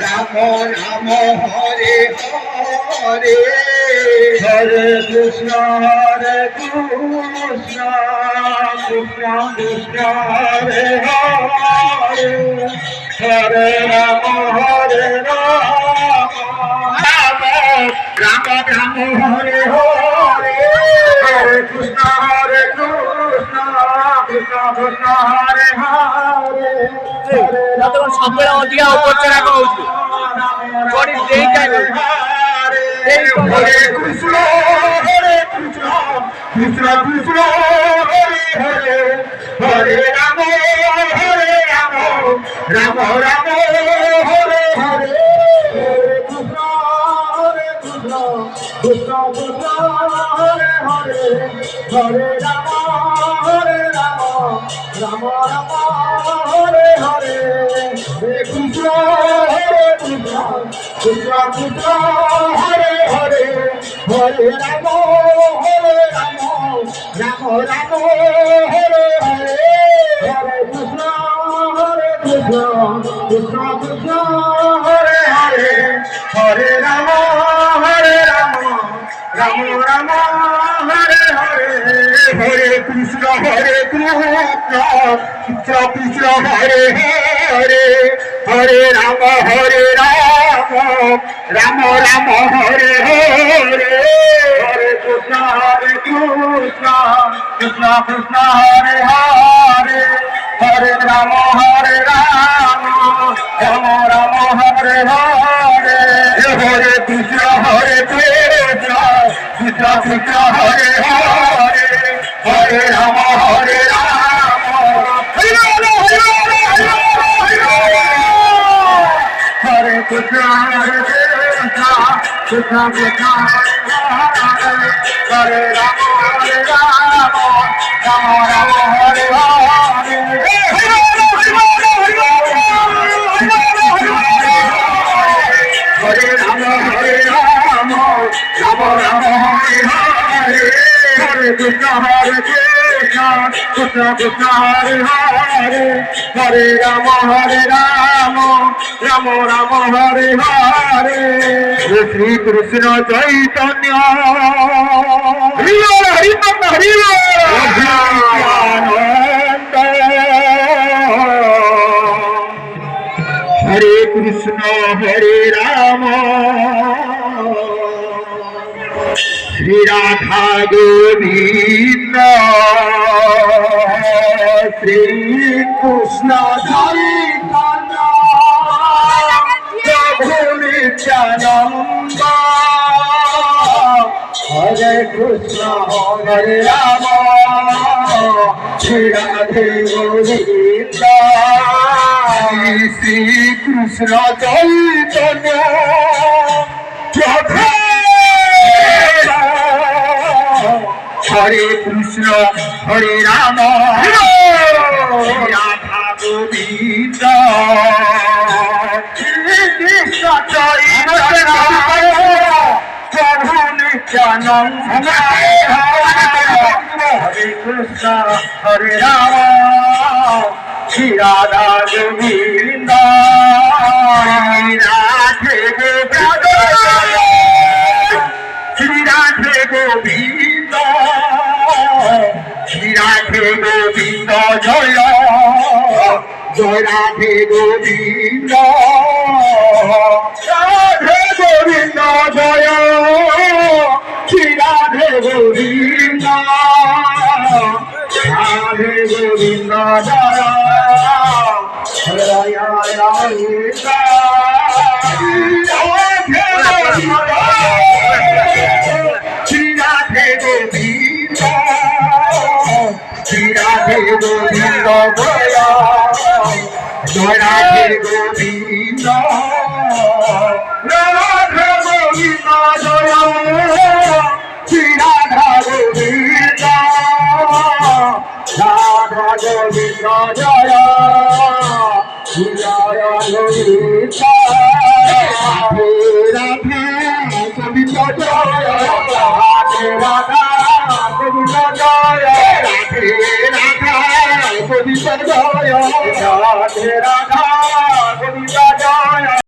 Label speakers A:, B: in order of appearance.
A: রাম রাম হরে হরে হরে কৃষ্ণ কৃষ্ণ কৃষ্ণ হরে হরে হরে রাম রাম রাম রাম হরে হরে হরে কৃষ্ণ কৃষ্ণ কৃষ্ণ হরে হরে
B: যতক্ষণ সবগুলো ওদিকে করছে রাখা উচিত বডি দেই যাবে
A: হরে কৃষ্ণ কৃষ্ণ কৃষ্ণ হরে হরে হরে রাম রাম রাম হরে হরে কৃষ্ণ কৃষ্ণ কৃষ্ণ হরে হরে হরে রাম রাম রাম হরে হরে কৃষ্ণ কৃষ্ণ কৃষ্ণ কৃষ্ণ হরে হরে হরে রাম রাম রাম হরে হরে হরে কৃষ্ণ কৃষ্ণ কৃষ্ণ কৃষ্ণ হরে হরে হরে রাম রাম রাম হরে হরে হরে কৃষ্ণ কৃষ্ণ কৃষ্ণ হরে হরে হরে রাম রাম রাম হরে হরে হরে কৃষ্ণ কৃষ্ণ কৃষ্ণ কৃষ্ণ হরে হরে হরে রাম রাম রাম হরে হরে হরে কৃষ্ণ কৃষ্ণ কৃষ্ণ কৃষ্ণ হরে হরে হরে রাম হরে কৃষ্ণ কৃষ্ণ কৃষ্ণ হরে রাম রাম রাম হরে হরে হরে রাম রাম রাম হরে হরে হরে কৃষ্ণ কৃষ্ণ কৃষ্ণ হরে হরে হরে রাম রাম রাম হরে হরে শ্রী কৃষ্ণ চৈতন্য হরে কৃষ্ণ হরে রাম শ্রী রাধা গোবিন্দ শ্রী কৃষ্ণ চৈতন্য প্রভু নিত্যানন্দ হরে কৃষ্ণ হরে রাম শ্রী রাধে গোবিন্দ শ্রী কৃষ্ণ চৈতন্য প্রভু হরে কৃষ্ণ হরে রাম রাধা গোবিন্দ কৃষ্ণ চৈতন্য প্রভু নিত্যানন্দ হরে কৃষ্ণ হরে রাম শ্রী রাধা গোবিন্দ রাধে গোবিন্দ শ্রী রাধে গোবিন্দ শ্রী রাধে গোবিন্দ জয় জয় রাধে গোবিন্দ রাধে গোবিন্দ জয় শ্রী রাধে গোবিন্দ রাধে গোবিন্দ জয় জয় শ্রী রাধে গোবিন্দ শ্রী রাধে গোবিন্দ জয় জয় রাধে গোবিন্দ রাধে গোবিন্দ জয় শ্রী রাধা গোবিন্দ রাধা গোবিন্দ জয় শ্রী রাধা গোবিন্দ রাধে গোবিন্দ জয় রাধে রাধা গোবিন্দ জয় রাধে রাধা গোবিন্দ জয় রাধে রাধা